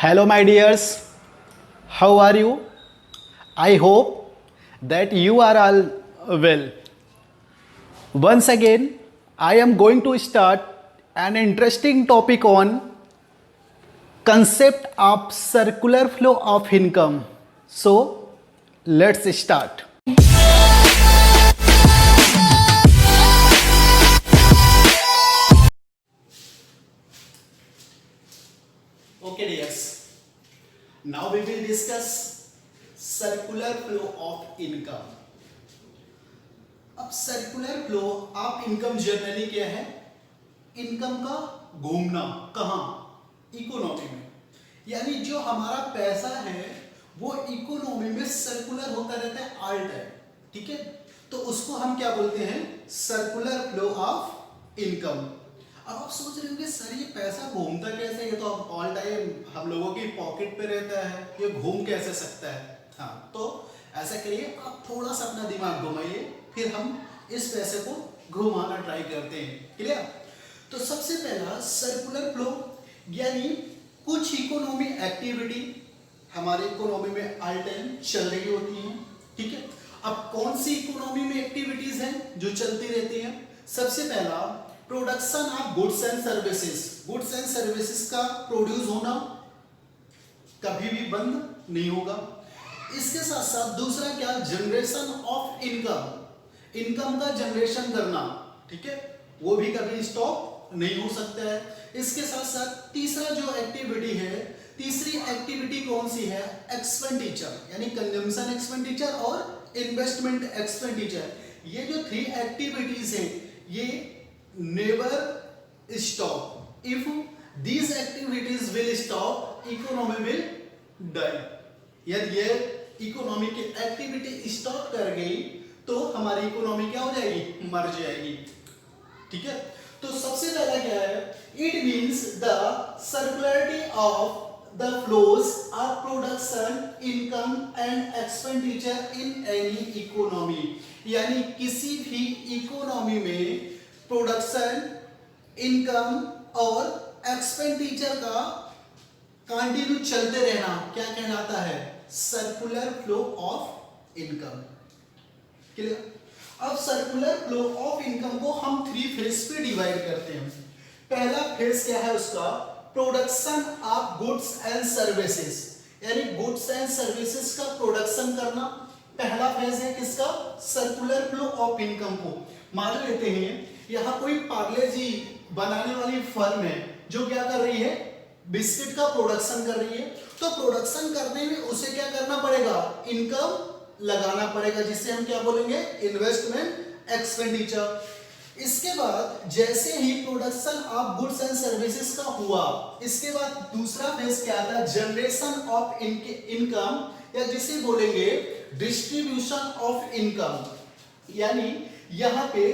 Hello, my dears. How are you? I hope that you are all well. Once again, I am going to start an interesting topic on concept of circular flow of income. So, let's start. Okay, dears. Now we will discuss circular flow of income. अब circular flow of income generally क्या है? Income का घूमना कहाँ? Economy में। यानी जो हमारा पैसा है वो इकोनॉमी में सर्कुलर होता रहता है ऑल टाइम, ठीक है? तो उसको हम क्या बोलते हैं? Circular flow of income. अब आप सोच रहे होंगे सर ये पैसा घूमता कैसे? ये तो ऑल टाइम हम लोगों की पॉकेट पे रहता है, ये घूम कैसे सकता है? हाँ, तो ऐसा करिए, आप थोड़ा सा अपना दिमाग घुमाइए, फिर हम इस पैसे को घुमाना ट्राई करते हैं। क्लियर? तो सबसे पहला सर्कुलर फ्लो यानी कुछ इकोनॉमी एक्टिविटी हमारे इकोनॉमी में ऑल टाइम चल रही होती हैं, ठीक है? अब कौन सी इकोनॉमी में एक्टिविटीज हैं जो चलती रहती हैं? सबसे पहला production of goods and services. Goods and services का प्रोड्यूस होना कभी भी बंद नहीं होगा। इसके साथ साथ दूसरा क्या? Generation of income. इनकम का जनरेशन करना, ठीक है, वो भी कभी स्टॉप नहीं हो सकता है। इसके साथ साथ तीसरा जो एक्टिविटी है, तीसरी एक्टिविटी कौन सी है? एक्सपेंडिचर, यानी कंजम्पशन एक्सपेंडिचर और इन्वेस्टमेंट एक्सपेंडिचर। ये जो थ्री एक्टिविटीज हैं ये never stop. If these activities will stop, economy will die. यदि ये इकोनॉमी की एक्टिविटी स्टॉप कर गई तो हमारी इकोनॉमी क्या हो जाएगी? मर जाएगी, ठीक है? तो सबसे पहला क्या है? It means the circularity of the flows of production, income and expenditure in any economy. यानी किसी भी इकोनॉमी में प्रोडक्शन, इनकम और एक्सपेंडिचर का कंटिन्यू चलते रहना क्या कहलाता है? Circular flow of income. Clear? अब सर्कुलर फ्लो ऑफ इनकम को हम थ्री फेज पे डिवाइड करते हैं। पहला फेज क्या है उसका? Production of goods and services, यानी गुड्स एंड सर्विसेज का प्रोडक्शन करना पहला फेज है किसका? सर्कुलर फ्लो ऑफ इनकम को। मान लेते हैं यहां कोई पार्ले जी बनाने वाली फर्म है जो क्या कर रही है? बिस्किट का प्रोडक्शन कर रही है। तो प्रोडक्शन करने में उसे क्या करना पड़ेगा? इनकम लगाना पड़ेगा, जिससे हम क्या बोलेंगे? Investment expenditure. इसके बाद जैसे ही production of goods and services का हुआ, इसके बाद दूसरा फेज क्या था? जनरेशन ऑफ इनकम, या जिसे बोलेंगे डिस्ट्रीब्यूशन ऑफ इनकम। यानी यहां पे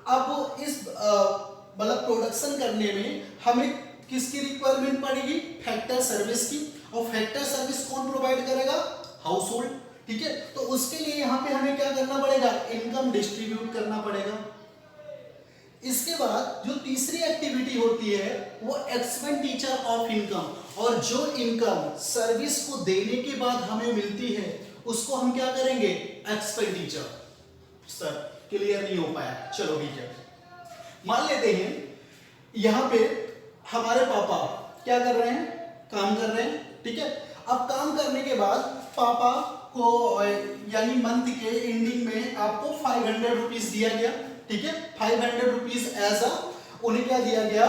अब इस मतलब प्रोडक्शन करने में हमें किसकी रिक्वायरमेंट पड़ेगी? फैक्टर सर्विस की। और फैक्टर सर्विस कौन प्रोवाइड करेगा? हाउस होल्ड, ठीक है? तो उसके लिए यहां पे हमें क्या करना पड़ेगा? इनकम डिस्ट्रीब्यूट करना पड़ेगा। इसके बाद जो तीसरी एक्टिविटी होती है वो एक्सपेंडिचर ऑफ इनकम, और जो इनकम सर्विस को देने के बाद हमें मिलती है उसको हम क्या करेंगे? एक्सपेंडिचर। सर क्लियर नहीं हो पाया? चलो ठीक है। मान लेते हैं यहां पे हमारे पापा क्या कर रहे हैं? काम कर रहे हैं, ठीक है? अब काम करने के बाद पापा को यानी मंथ के एंडिंग में आपको 500 रुपीज दिया गया, ठीक है? 500 रुपीज एज अ उन्हें क्या दिया गया?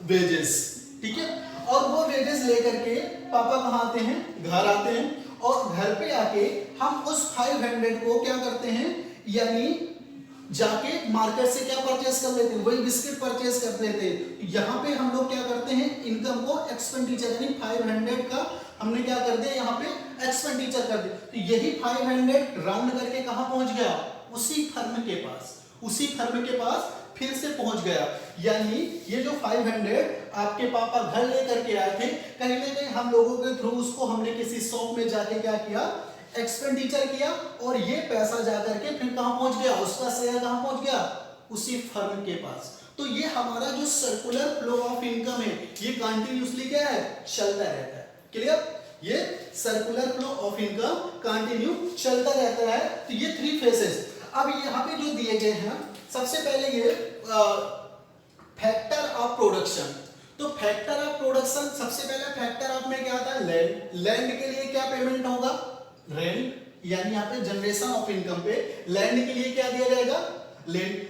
वेजेस, ठीक है? और वो वेजेस लेकर के पापा कहाँ आते हैं? घर आते हैं। और घर पे आके हम उस 500 को क्या करते हैं? यानी जाके मार्केट से क्या परचेस कर लेते हैं? वही बिस्किट परचेस कर लेते हैं। यहाँ पे हम लोग क्या करते हैं? इनकम को एक्सपेंडिचर, यानी 500 का हमने क्या कर दिया? यहाँ पे एक्सपेंडिचर कर दिया। तो यही 500 राउंड करके कहाँ पहुंच गया? उसी फर्म के पास, उसी फर्म के पास फिर से पहुंच गया। यानी ये जो 500 आपके पापा घर लेकर के आए थे, कहीं ना कहीं हम लोगों के थ्रू उसको हमने किसी शॉप में जाके क्या किया? एक्सपेंडिचर किया, और ये पैसा जाकर के फिर कहां पहुंच गया? उसका शेयर कहां पहुंच गया? उसी फर्म के पास। तो ये हमारा जो सर्कुलर फ्लो ऑफ इनकम है ये कंटिन्यूअसली क्या है? चलता रहता है, क्लियर? ये circular flow of income continue चलता रहता है। तो ये 3 फेजेस। अब यहाँ पे जो दिए गए हैं, सबसे पहले ये फैक्टर ऑफ प्रोडक्शन। तो फैक्टर ऑफ प्रोडक्शन, सबसे पहले फैक्टर ऑफ में क्या आता है? लैंड। लैंड के लिए क्या पेमेंट होगा? रेंट। यानी यहाँ पे जनरेशन ऑफ इनकम पे लैंड के लिए क्या दिया जाएगा? लैंड।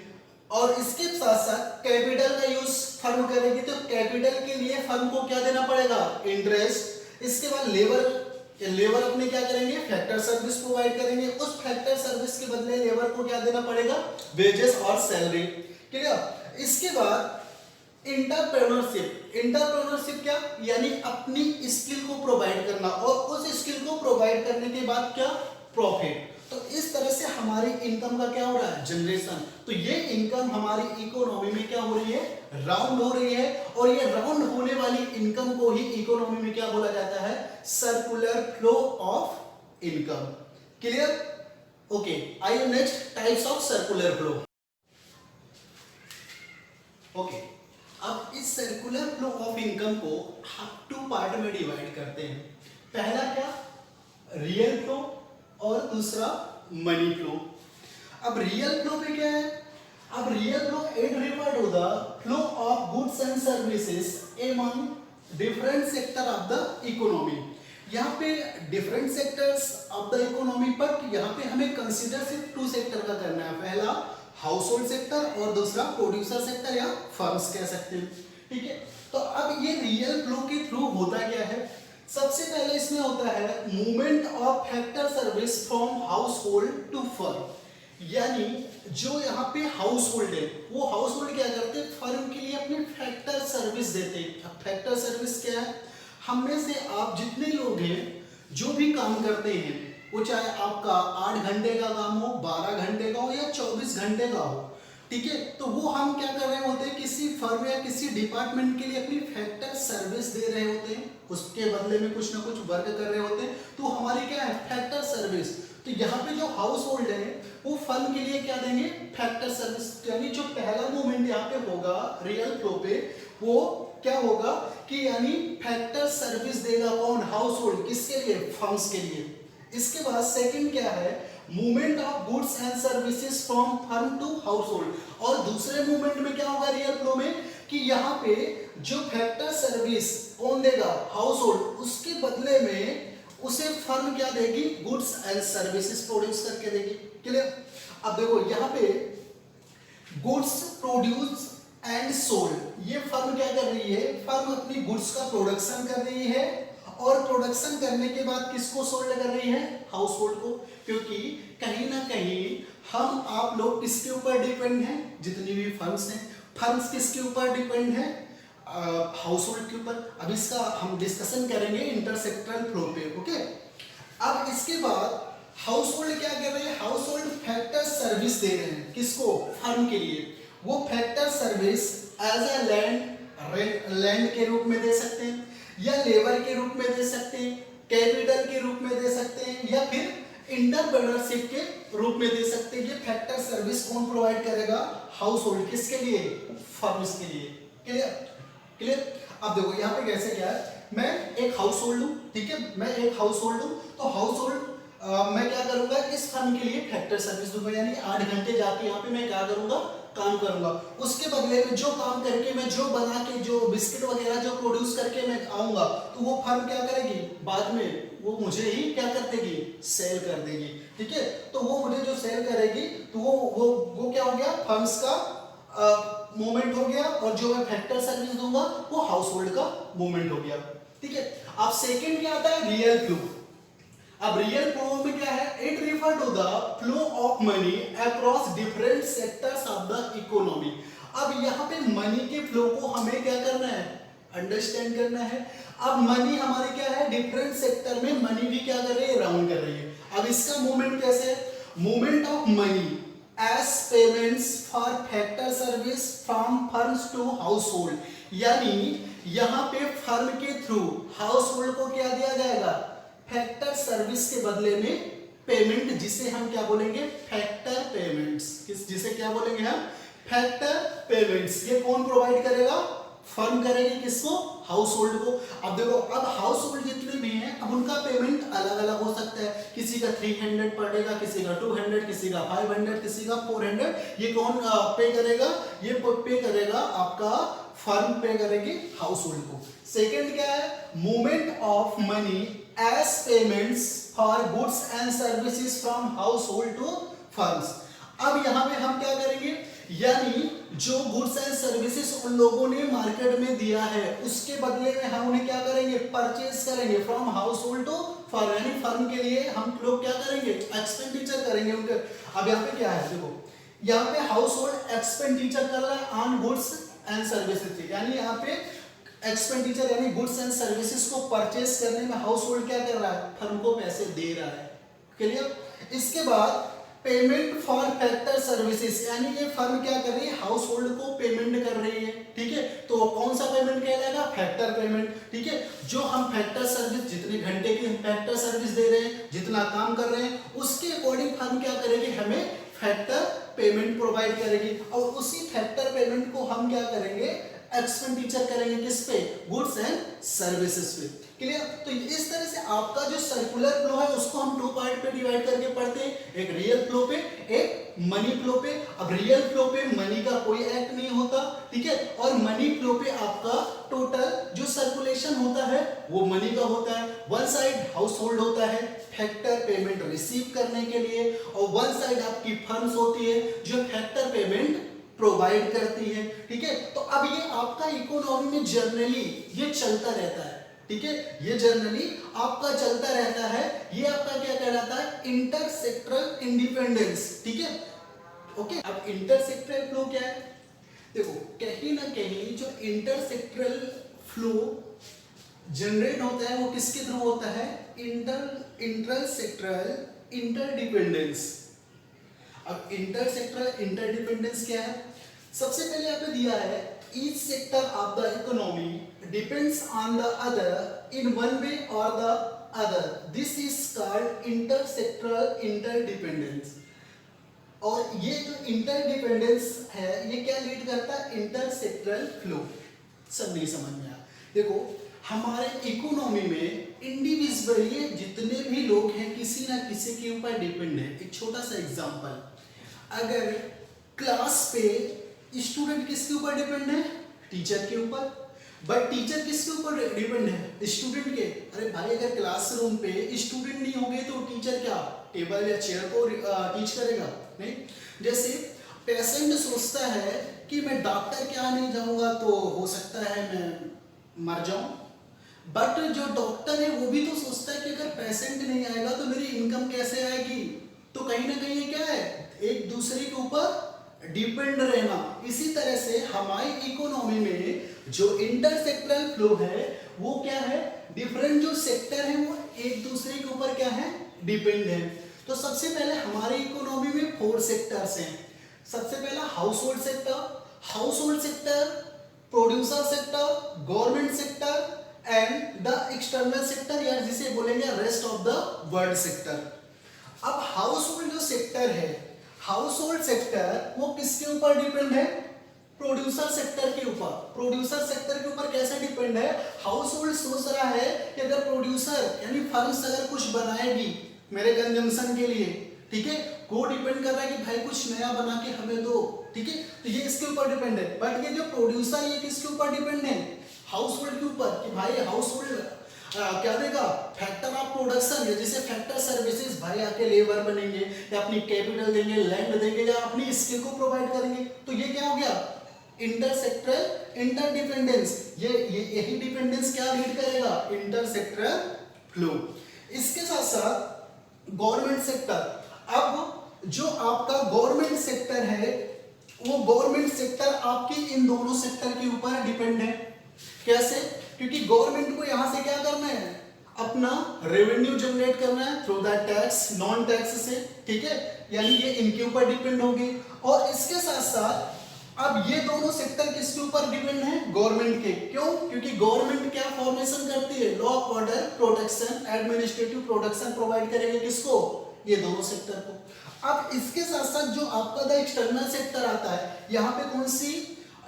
और इसके साथ साथ कैपिटल का यूज फर्म करेगी, तो कैपिटल के लिए फर्म को क्या देना पड़ेगा? इंटरेस्ट। इसके बाद लेबर अपने क्या करेंगे? फैक्टर सर्विस प्रोवाइड करेंगे। उस फैक्टर सर्विस के बदले लेबर को क्या देना पड़ेगा? वेजेस और सैलरी। क्लियर? इसके बाद इंटरप्रेन्योरशिप। इंटरप्रेन्योरशिप क्या? यानी अपनी स्किल को प्रोवाइड करना, और उस स्किल को प्रोवाइड करने के बाद क्या? प्रॉफिट। तो इस तरह से हमारी इनकम का क्या हो रहा है? जनरेशन। तो ये इनकम हमारी इकोनॉमी में क्या हो रही है? राउंड हो रही है। और ये राउंड होने वाली इनकम को ही इकोनॉमी में क्या बोला जाता है? Circular flow of income. Clear? Okay, आइए next types of circular flow. Okay, अब इस सर्कुलर फ्लो ऑफ इनकम को हम 2 पार्ट में डिवाइड करते हैं। पहला क्या? रियल फ्लो, और दूसरा मनी फ्लो। अब रियल फ्लो में क्या है? अब real flow it refer to the flow of goods and services among different sector of the economy. यहाँ पे different sectors of the economy, but यहाँ पे हमें कंसीडर सिर्फ 2 सेक्टर का करना है। पहला हाउस होल्ड सेक्टर और दूसरा प्रोड्यूसर सेक्टर या फर्म्स कह सकते हैं। ठीक है, तो अब ये रियल फ्लो के थ्रू होता क्या है? सबसे पहले इसमें होता है movement of factor service from household to firm. यानी जो यहाँ पे हाउस होल्ड है, वो हाउस होल्ड क्या करते हैं? फर्म के लिए अपनी फैक्टर सर्विस देते हैं। फैक्टर सर्विस क्या है? हम में से आप जितने लोग हैं जो भी काम करते हैं, वो चाहे आपका 8 घंटे का काम हो, 12 घंटे का हो या 24 घंटे का हो, ठीक है, तो वो हम क्या कर रहे होते हैं? किसी फर्म या किसी डिपार्टमेंट के लिए अपनी फैक्टर सर्विस दे रहे होते हैं, उसके बदले में कुछ ना कुछ वर्क कर रहे होते हैं, तो हमारी क्या है? Factor service. तो यहाँ पे जो हाउस होल्ड है वो फर्म के लिए क्या देंगे? Factor service. यानी जो पहला मूवमेंट यहाँ पे होगा रियल फ्लो पे, वो क्या होगा कि यानी फैक्टर सर्विस देगा कौन? House hold. किसके लिए? फर्म्स के लिए। इसके बाद सेकंड क्या है? Movement of goods and services from firm to household. और दूसरे मूवमेंट में क्या होगा रियल फ्लो में कि यहाँ पे जो फैक्टर सर्विस कौन देगा? House hold. उसके बदले में उसे फर्म क्या देगी? गुड्स एंड सर्विसेज प्रोड्यूस करके देगी। क्लियर? अब देखो यहाँ पे गुड्स प्रोड्यूस एंड सोल्ड, ये फर्म क्या कर रही है? फर्म अपनी गुड्स का प्रोडक्शन कर रही है, और प्रोडक्शन करने के बाद किसको सोल्ड कर रही है? हाउस होल्ड को। क्योंकि कहीं ना कहीं हम आप लोग किसके ऊपर डिपेंड हैं? जितनी भी फर्म्स हैं, फर्म्स किसके ऊपर डिपेंड है? हाउस होल्ड के ऊपर। अब इसका हम डिस्कशन करेंगे इंटरसेक्टरल फ्लो पे। ओके, अब इसके बाद हाउस होल्ड क्या कर रहे हैं? हाउस होल्ड फैक्टर सर्विस दे रहे हैं। किसको? फर्म के लिए। वो factor service as a land के रूप में दे सकते हैं, या लेबर के रूप में दे सकते हैं, कैपिटल के रूप में दे सकते हैं, या फिर इंटरप्रेन्योरशिप के रूप में दे सकते हैं। ये फैक्टर सर्विस कौन प्रोवाइड करेगा? House hold. किसके लिए? फर्म्स के लिए। क्लियर? क्लियर? अब देखो यहाँ पे कैसे क्या है, मैं एक हाउस होल्ड हूँ, ठीक है, मैं एक हाउस होल्ड हूँ, तो हाउस होल्ड मैं क्या करूंगा? इस फर्म के लिए फैक्टर सर्विस दूंगा, यानी 8 घंटे जाके यहाँ पे मैं क्या करूंगा? काम करूंगा। उसके बदले में जो काम करके मैं जो बना के जो बिस्किट वगैरह जो प्रोड्यूस करके मैं आऊंगा, तो वो फर्म क्या करेगी? बाद में वो मुझे ही क्या कर देगी? सेल कर देगी। ठीक है, तो वो मुझे जो सेल करेगी, तो वो क्या हो गया? फर्म्स का मूवमेंट हो गया, और जो मैं फैक्टर सर्विस दूंगा वो हाउस होल्ड का मूवमेंट हो गया। ठीक है, अब सेकंड क्या आता है? Real flow. अब रियल फ्लो में क्या है? It refer to the flow of money across different sectors of the economy. अब यहाँ पे मनी के फ्लो को हमें क्या करना है? अंडरस्टैंड करना है। अब मनी हमारी क्या है? डिफरेंट सेक्टर में मनी भी क्या कर रही है? राउंड कर रही है। अब इसका मूवमेंट कैसे है? Movement of money as payments for factor service from firms to household. यानी यहाँ पे फर्म के थ्रू हाउस होल्ड को क्या दिया जाएगा? फैक्टर सर्विस के बदले में पेमेंट, जिसे हम क्या बोलेंगे? Factor payments. जिसे क्या बोलेंगे हम? Factor payments. ये कौन प्रोवाइड करेगा? फर्म करेगी। किसको? हाउस होल्ड को। अब देखो, अब हाउस होल्ड जितने किसी का 300 पड़ेगा, किसी का 200, किसी का 500, किसी का 400। ये कौन पे करेगा? ये पे करेगा आपका फर्म पे करेगी हाउस होल्ड को। सेकेंड क्या है? Movement of money as payments for goods and services from household to firms. अब यहां पे हम क्या करेंगे, यानी जो गुड्स एंड सर्विसेज उन लोगों ने मार्केट में दिया है उसके बदले में हम उन्हें क्या करेंगे? परचेज करेंगे from household to firm, यानी फर्म के लिए हम लोग क्या करेंगे? एक्सपेंडिचर करेंगे उनके। अब यहाँ पे क्या है, देखो यहाँ पे हाउस होल्ड एक्सपेंडिचर कर रहा है ऑन गुड्स एंड सर्विसेज, यानी यहाँ पे एक्सपेंडिचर यानी गुड्स एंड सर्विसेज को परचेज करने में हाउस होल्ड क्या कर रहा है? फर्म को पैसे दे रहा है। क्लियर? इसके बाद पेमेंट फॉर फैक्टर सर्विसेज, यानी ये फर्म क्या कर रही है? हाउस होल्ड को पेमेंट कर रही है। ठीक है, तो कौन सा पेमेंट कहलाएगा? Factor payment. ठीक है, जो हम फैक्टर सर्विस, जितने घंटे की फैक्टर सर्विस दे रहे हैं, जितना काम कर रहे हैं, उसके अकॉर्डिंग फर्म क्या करेगी? हमें फैक्टर पेमेंट प्रोवाइड करेगी, और उसी फैक्टर पेमेंट को हम क्या करेंगे? एक्सपेंडिचर करेंगे किस पे? गुड्स एंड सर्विसेज पे। क्लियर? तो इस तरह से आपका जो सर्कुलर फ्लो है उसको हम दो पार्ट पे डिवाइड करके पढ़ते हैं, एक रियल फ्लो पे, एक मनी फ्लो पे। अब रियल फ्लो पे मनी का कोई एक्ट नहीं होता, ठीक है, और मनी फ्लो पे आपका टोटल जो सर्कुलेशन होता है वो मनी का होता है। वन साइड हाउस होल्ड होता है फैक्टर पेमेंट रिसीव करने के लिए, और वन साइड आपकी फर्म्स होती है जो फैक्टर पेमेंट प्रोवाइड करती है। ठीक है, तो अब ये आपका इकोनॉमी में जनरली ये चलता रहता है। ठीक है, ये जनरली आपका चलता रहता है। ये आपका क्या कहलाता है? Inter sectoral independence. ठीक है, ओके। अब इंटर सेक्टरल फ्लो क्या है? देखो कहीं ना कहीं जो इंटर सेक्टरल फ्लो जनरेट होता है वो किसके थ्रू होता है? Inter sectoral interdependence. अब इंटर सेक्टरल इंटरडिपेंडेंस क्या है? सबसे पहले आपने दिया है each sector of the economy depends on the other in one way or the other. This is called intersectoral interdependence. और ये जो इंटरडिपेंडेंस है ये क्या लीड करता है? इंटरसेक्टरल फ्लो। सब नहीं समझ में आया? देखो हमारे इकोनॉमी में इंडिविजुअली जितने भी लोग हैं किसी ना किसी के ऊपर डिपेंड है। एक छोटा सा एग्जांपल, अगर क्लास पे स्टूडेंट किसके ऊपर डिपेंड है? टीचर के ऊपर। बट टीचर किसके ऊपर डिपेंड है? स्टूडेंट के। अरे भाई अगर क्लासरूम पे स्टूडेंट नहीं होंगे तो टीचर क्या टेबल या चेयर को टीच करेगा? नहीं। जैसे पेशेंट सोचता है कि मैं डॉक्टर के यहाँ नहीं जाऊंगा तो हो सकता है मैं मर जाऊं, बट जो डॉक्टर है वो भी तो सोचता है कि अगर पेशेंट नहीं आएगा तो मेरी इनकम कैसे आएगी। तो कहीं ना कहीं क्या है? एक दूसरे के ऊपर डिपेंड रहना। इसी तरह से हमारी इकोनॉमी में जो इंटरसेक्टरल फ्लो है वो क्या है? डिफरेंट जो सेक्टर है वो एक दूसरे के ऊपर क्या है? डिपेंड है। तो सबसे पहले हमारी इकोनॉमी में 4 सेक्टर्स हैं। सबसे पहला house hold sector, producer sector, government sector and the external sector, या जिसे बोलेंगे rest of the world sector. अब हाउस होल्ड जो सेक्टर है, हाउस होल्ड सेक्टर वो किसके ऊपर डिपेंड है? प्रोड्यूसर सेक्टर के ऊपर। प्रोड्यूसर सेक्टर के ऊपर कैसे डिपेंड है? हाउस होल्ड सोच रहा है कि अगर प्रोड्यूसर यानी फर्म्स अगर कुछ बनाएगी मेरे कंजम्पशन के लिए, ठीक है, वो डिपेंड कर रहा है कि भाई कुछ नया बना के हमें दो। ठीक है, तो ये इसके ऊपर डिपेंड है। बट ये जो प्रोड्यूसर ये किसके ऊपर डिपेंड है? हाउस होल्ड के ऊपर, कि भाई हाउस होल्ड क्या देगा? फैक्टर ऑफ प्रोडक्शन, या जैसे फैक्टर सर्विसेज, भाई आके लेबर बनेंगे या अपनी कैपिटल देंगे, लैंड देंगे या अपनी स्किल को प्रोवाइड करेंगे। तो ये क्या हो गया? इंटरसेक्टरल इंटरडिपेंडेंस। ये यही डिपेंडेंस क्या लीड करेगा? इंटरसेक्टरल फ्लो। इसके साथ साथ गवर्नमेंट सेक्टर। अब जो आपका गवर्नमेंट सेक्टर है वो गवर्नमेंट सेक्टर आपके इन दोनों सेक्टर के ऊपर डिपेंड है। कैसे? क्योंकि गवर्नमेंट को यहां से क्या करना है? अपना रेवेन्यू जनरेट करना है through the tax, non tax से। ठीक है, यानी ये इनके ऊपर डिपेंड होगी। और इसके साथ साथ अब ये दोनों सेक्टर किसके ऊपर डिपेंड है? गवर्नमेंट के। क्यों? क्योंकि गवर्नमेंट क्या फॉर्मेशन करती है? Law, order, protection, administrative protection provide करेंगे किसको? ये दोनों सेक्टर को। अब इसके साथ साथ जो आपका द एक्सटर्नल सेक्टर आता है, यहाँ पे कौन सी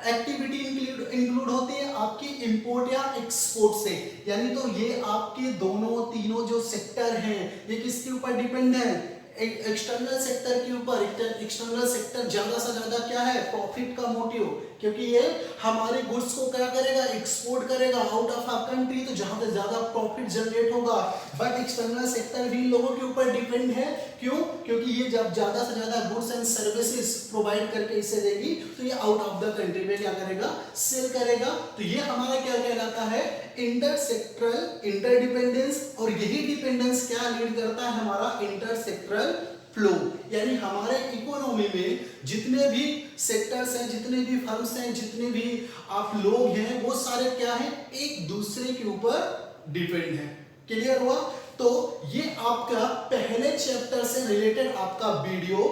एक्टिविटी इंक्लूड होती है आपकी इंपोर्ट या एक्सपोर्ट से, यानी तो ये आपके दोनों तीनों जो सेक्टर हैं ये किसके ऊपर डिपेंड है, एक्सटर्नल सेक्टर के ऊपर। एक्सटर्नल सेक्टर ज्यादा से ज्यादा क्या है, प्रॉफिट का मोटिव, क्योंकि ये हमारे गुड्स को क्या करेगा, एक्सपोर्ट करेगा आउट ऑफ आवर कंट्री, तो जहां पे ज्यादा प्रॉफिट जनरेट होगा। बट एक्सटर्नल सेक्टर भी लोगों के ऊपर डिपेंड है, क्यों, क्योंकि ये जब ज्यादा से ज्यादा गुड्स एंड सर्विसेज प्रोवाइड करके इसे देगी तो ये आउट ऑफ द कंट्री में क्या करेगा, सेल करेगा। तो ये हमारा क्या कहलाता है, इंटर सेक्टरल इंटरडिपेंडेंस, और यही डिपेंडेंस क्या लीड करता है, हमारा इंटर सेक्टरल फ्लो, यानी हमारे इकोनॉमी में जितने भी सेक्टर्स हैं, जितने भी फर्म्स हैं, जितने भी आप लोग हैं, वो सारे क्या हैं, एक दूसरे के ऊपर डिपेंड हैं। क्लियर हुआ? तो ये आपका पहले चैप्टर से रिलेटेड आपका वीडियो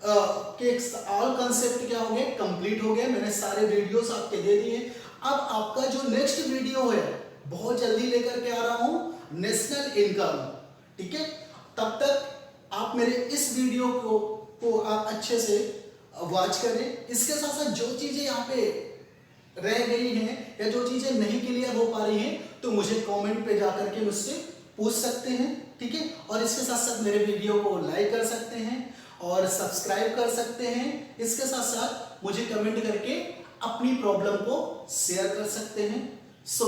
के ऑल कंसेप्ट क्या हो गए, कंप्लीट हो गए। मैंने सारे वीडियोस आपके दे दिए। अब आपका जो नेक्स्ट वीडियो है बहुत जल्दी लेकर के आ रहा हूं, नेशनल इनकम। ठीक है, तब तक आप मेरे इस वीडियो को आप अच्छे से वॉच करें। इसके साथ साथ जो चीजें यहाँ पे रह गई हैं या जो चीजें नहीं क्लियर हो पा रही हैं तो मुझे कमेंट पे जाकर के मुझसे पूछ सकते हैं। ठीक है, और इसके साथ साथ मेरे वीडियो को लाइक कर सकते हैं और सब्सक्राइब कर सकते हैं। इसके साथ साथ मुझे कमेंट करके अपनी प्रॉब्लम को शेयर कर सकते हैं। सो